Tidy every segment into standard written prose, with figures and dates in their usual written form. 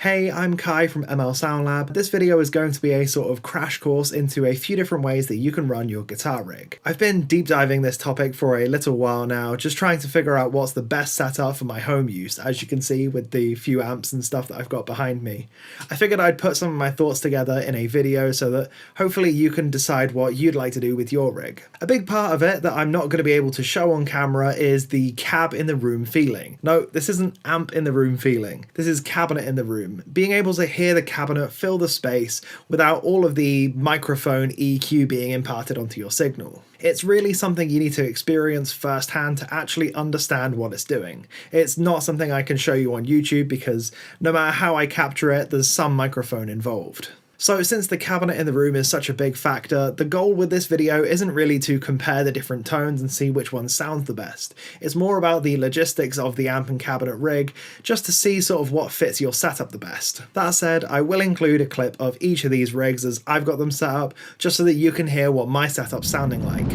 Hey, I'm Kai from ML Sound Lab. This video is going to be a sort of crash course into a few different ways that you can run your guitar rig. I've been deep diving this topic for a little while now, just trying to figure out what's the best setup for my home use, as you can see with the few amps and stuff that I've got behind me. I figured I'd put some of my thoughts together in a video so that hopefully you can decide what you'd like to do with your rig. A big part of it that I'm not going to be able to show on camera is the cab in the room feeling. No, this isn't amp in the room feeling. This is cabinet in the room. Being able to hear the cabinet fill the space without all of the microphone EQ being imparted onto your signal. It's really something you need to experience firsthand to actually understand what it's doing. It's not something I can show you on YouTube because no matter how I capture it, there's some microphone involved. So since the cabinet in the room is such a big factor, the goal with this video isn't really to compare the different tones and see which one sounds the best. It's more about the logistics of the amp and cabinet rig, just to see sort of what fits your setup the best. That said, I will include a clip of each of these rigs as I've got them set up, just so that you can hear what my setup's sounding like.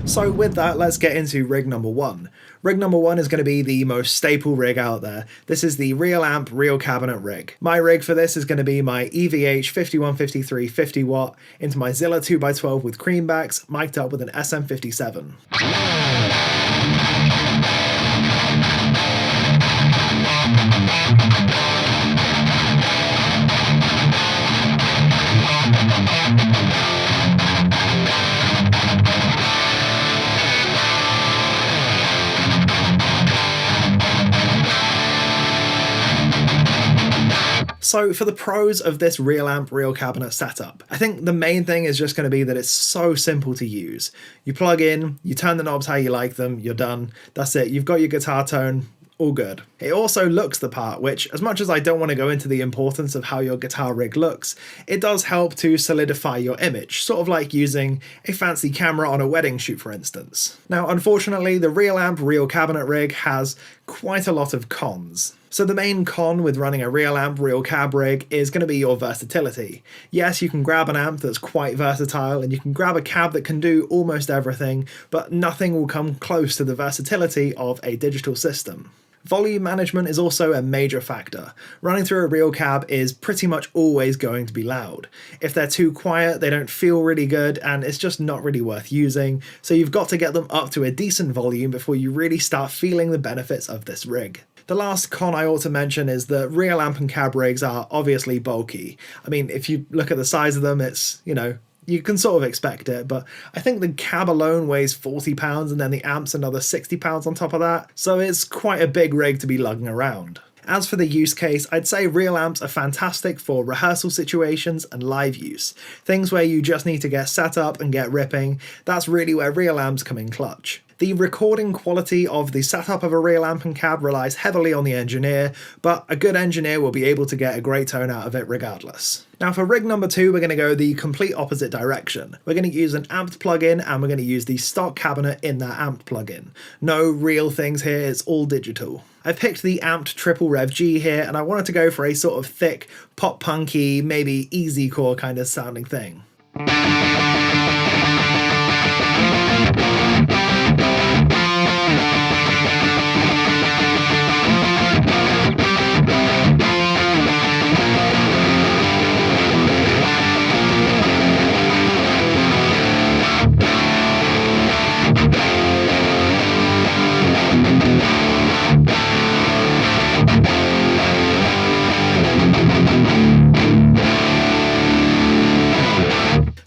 So with that, let's get into rig number one. Rig number one is going to be the most staple rig out there. This is the real amp, real cabinet rig. My rig for this is going to be my EVH 5153 50 watt into my Zilla 2x12 with creambacks, mic'd up with an SM57. So for the pros of this real amp, real cabinet setup, I think the main thing is just going to be that it's so simple to use. You plug in, you turn the knobs how you like them, you're done. That's it, you've got your guitar tone, all good. It also looks the part, which, as much as I don't want to go into the importance of how your guitar rig looks, it does help to solidify your image, sort of like using a fancy camera on a wedding shoot, for instance. Now, unfortunately, the real amp, real cabinet rig has quite a lot of cons. So the main con with running a real amp, real cab rig is going to be your versatility. Yes, you can grab an amp that's quite versatile and you can grab a cab that can do almost everything, but nothing will come close to the versatility of a digital system. Volume management is also a major factor. Running through a real cab is pretty much always going to be loud. If they're too quiet, they don't feel really good and it's just not really worth using, so you've got to get them up to a decent volume before you really start feeling the benefits of this rig. The last con I ought to mention is that real amp and cab rigs are obviously bulky. I mean, if you look at the size of them, it's, you can sort of expect it, but I think the cab alone weighs 40 pounds and then the amp's another 60 pounds on top of that, so it's quite a big rig to be lugging around. As for the use case, I'd say real amps are fantastic for rehearsal situations and live use. Things where you just need to get set up and get ripping, that's really where real amps come in clutch. The recording quality of the setup of a real amp and cab relies heavily on the engineer, but a good engineer will be able to get a great tone out of it regardless. Now for rig number two, we're going to go the complete opposite direction. We're going to use an amped plugin and we're going to use the stock cabinet in that amped plugin. No real things here, it's all digital. I've picked the amped Triple Rev G here and I wanted to go for a sort of thick, pop-punky, maybe easy core kind of sounding thing.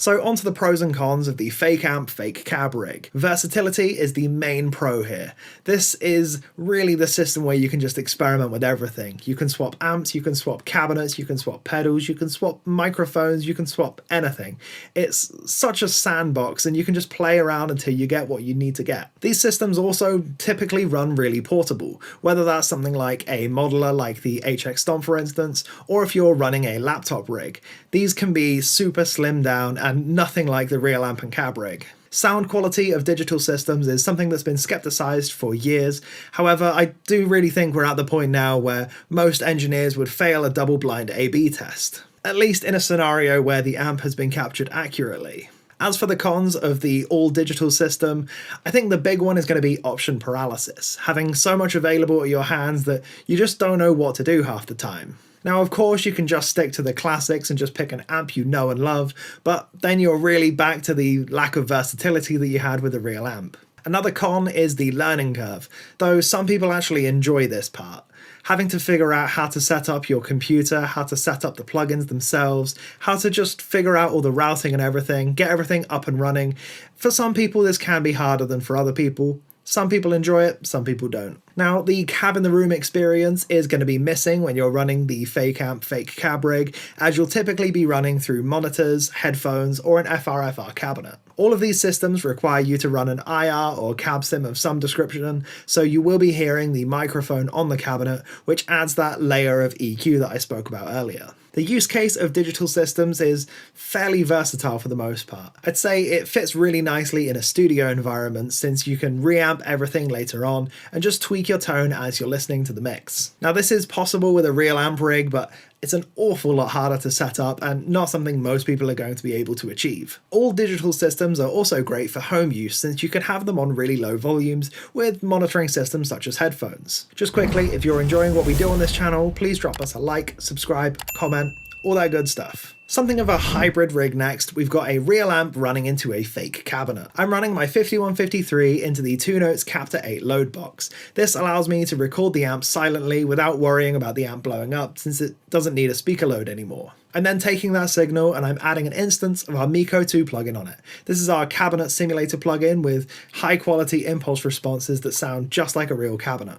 So onto the pros and cons of the fake amp, fake cab rig. Versatility is the main pro here. This is really the system where you can just experiment with everything. You can swap amps, you can swap cabinets, you can swap pedals, you can swap microphones, you can swap anything. It's such a sandbox and you can just play around until you get what you need to get. These systems also typically run really portable, whether that's something like a modeler like the HX Stomp for instance, or if you're running a laptop rig. These can be super slimmed down and nothing like the real amp and cab rig. Sound quality of digital systems is something that's been skepticized for years. However, I do really think we're at the point now where most engineers would fail a double-blind A/B test, at least in a scenario where the amp has been captured accurately. As for the cons of the all-digital system, I think the big one is going to be option paralysis, having so much available at your hands that you just don't know what to do half the time. Now, of course, you can just stick to the classics and just pick an amp you know and love, but then you're really back to the lack of versatility that you had with the real amp. Another con is the learning curve, though some people actually enjoy this part. Having to figure out how to set up your computer, how to set up the plugins themselves, how to just figure out all the routing and everything, get everything up and running. For some people, this can be harder than for other people. Some people enjoy it, some people don't. Now, the cab in the room experience is going to be missing when you're running the fake amp, fake cab rig, as you'll typically be running through monitors, headphones, or an FRFR cabinet. All of these systems require you to run an IR or cab sim of some description, so you will be hearing the microphone on the cabinet, which adds that layer of EQ that I spoke about earlier. The use case of digital systems is fairly versatile for the most part. I'd say it fits really nicely in a studio environment since you can reamp everything later on and just tweak your tone as you're listening to the mix. Now, this is possible with a real amp rig, but it's an awful lot harder to set up and not something most people are going to be able to achieve. All digital systems are also great for home use since you can have them on really low volumes with monitoring systems such as headphones. Just quickly, if you're enjoying what we do on this channel, please drop us a like, subscribe, comment, all that good stuff. Something of a hybrid rig next, we've got a real amp running into a fake cabinet. I'm running my 5153 into the 2Notes Captor 8 load box. This allows me to record the amp silently without worrying about the amp blowing up since it doesn't need a speaker load anymore. I'm then taking that signal and I'm adding an instance of our Miko 2 plugin on it. This is our cabinet simulator plugin with high quality impulse responses that sound just like a real cabinet.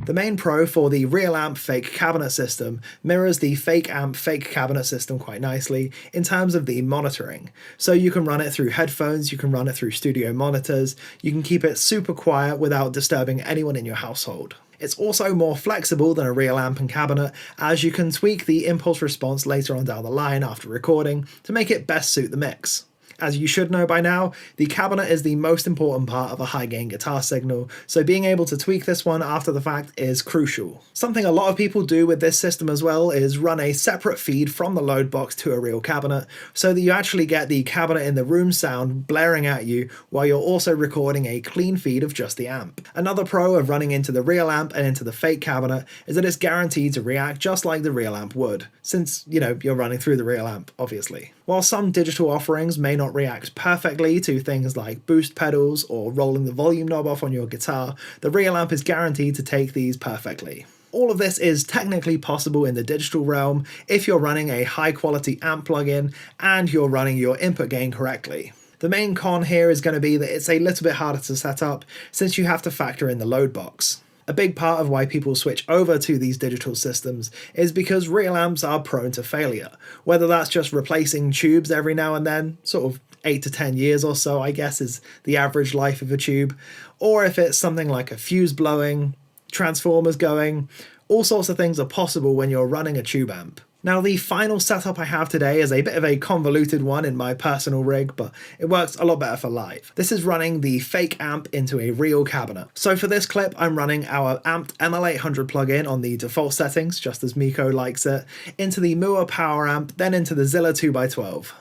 The main pro for the real amp fake cabinet system mirrors the fake amp fake cabinet system quite nicely in terms of the monitoring. So you can run it through headphones, you can run it through studio monitors, you can keep it super quiet without disturbing anyone in your household. It's also more flexible than a real amp and cabinet, as you can tweak the impulse response later on down the line after recording to make it best suit the mix. As you should know by now, the cabinet is the most important part of a high gain guitar signal, so being able to tweak this one after the fact is crucial. Something a lot of people do with this system as well is run a separate feed from the load box to a real cabinet, so that you actually get the cabinet in the room sound blaring at you while you're also recording a clean feed of just the amp. Another pro of running into the real amp and into the fake cabinet is that it's guaranteed to react just like the real amp would, since, you're running through the real amp, obviously. While some digital offerings may not react perfectly to things like boost pedals or rolling the volume knob off on your guitar, the real amp is guaranteed to take these perfectly. All of this is technically possible in the digital realm if you're running a high quality amp plugin and you're running your input gain correctly. The main con here is going to be that it's a little bit harder to set up since you have to factor in the load box. A big part of why people switch over to these digital systems is because real amps are prone to failure, whether that's just replacing tubes every now and then, sort of 8 to 10 years or so I guess is the average life of a tube, or if it's something like a fuse blowing, transformers going, all sorts of things are possible when you're running a tube amp. Now, the final setup I have today is a bit of a convoluted one in my personal rig, but it works a lot better for live. This is running the fake amp into a real cabinet. So for this clip, I'm running our amped ML800 plugin on the default settings, just as Miko likes it, into the Mua power amp, then into the Zilla 2x12.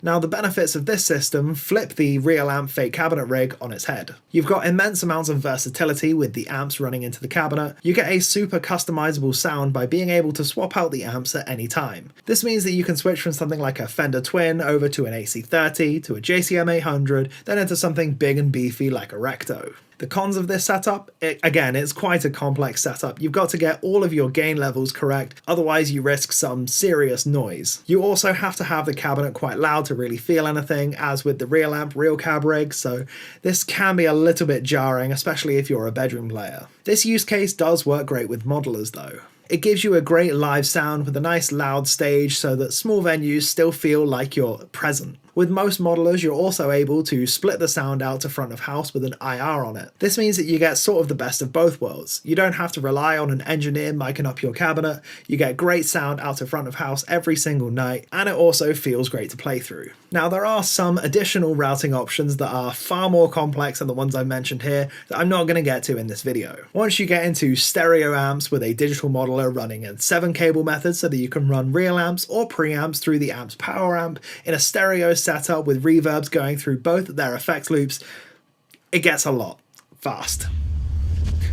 Now the benefits of this system flip the real amp fake cabinet rig on its head. You've got immense amounts of versatility with the amps running into the cabinet. You get a super customizable sound by being able to swap out the amps at any time. This means that you can switch from something like a Fender Twin over to an AC30 to a JCM 800, then into something big and beefy like a Recto. The cons of this setup? Again, it's quite a complex setup. You've got to get all of your gain levels correct, otherwise you risk some serious noise. You also have to have the cabinet quite loud to really feel anything, as with the real amp real cab rig, so this can be a little bit jarring, especially if you're a bedroom player. This use case does work great with modelers though. It gives you a great live sound with a nice loud stage so that small venues still feel like you're present. With most modelers, you're also able to split the sound out to front of house with an IR on it. This means that you get sort of the best of both worlds. You don't have to rely on an engineer micing up your cabinet, you get great sound out to front of house every single night, and it also feels great to play through. Now there are some additional routing options that are far more complex than the ones I mentioned here that I'm not going to get to in this video. Once you get into stereo amps with a digital modeler running in 7-cable methods so that you can run real amps or preamps through the amp's power amp in a stereo setup with reverbs going through both their effects loops, it gets a lot fast.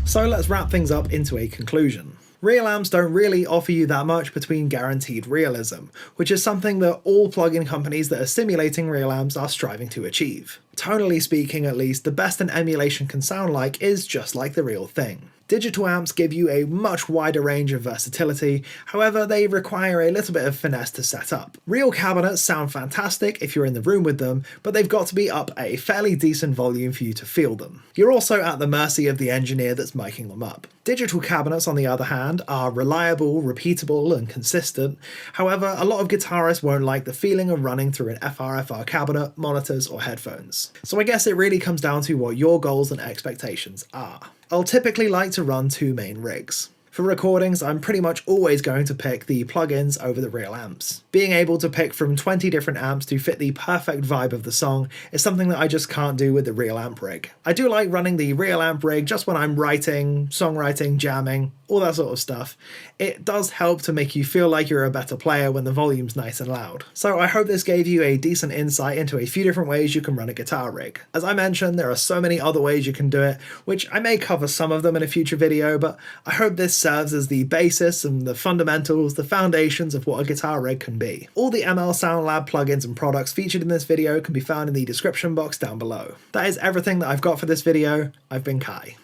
So let's wrap things up into a conclusion. Real amps don't really offer you that much between guaranteed realism, which is something that all plugin companies that are simulating real amps are striving to achieve. Tonally speaking at least, the best an emulation can sound like is just like the real thing. Digital amps give you a much wider range of versatility, however they require a little bit of finesse to set up. Real cabinets sound fantastic if you're in the room with them, but they've got to be up at a fairly decent volume for you to feel them. You're also at the mercy of the engineer that's miking them up. Digital cabinets, on the other hand, are reliable, repeatable, and consistent. However, a lot of guitarists won't like the feeling of running through an FRFR cabinet, monitors, or headphones. So I guess it really comes down to what your goals and expectations are. I'll typically like to run 2 main rigs. For recordings, I'm pretty much always going to pick the plugins over the real amps. Being able to pick from 20 different amps to fit the perfect vibe of the song is something that I just can't do with the real amp rig. I do like running the real amp rig just when I'm writing, songwriting, jamming, all that sort of stuff. It does help to make you feel like you're a better player when the volume's nice and loud. So I hope this gave you a decent insight into a few different ways you can run a guitar rig. As I mentioned, there are so many other ways you can do it, which I may cover some of them in a future video, but I hope this serves as the basis and the fundamentals, the foundations of what a guitar rig can be. All the ML Sound Lab plugins and products featured in this video can be found in the description box down below. That is everything that I've got for this video. I've been Kai.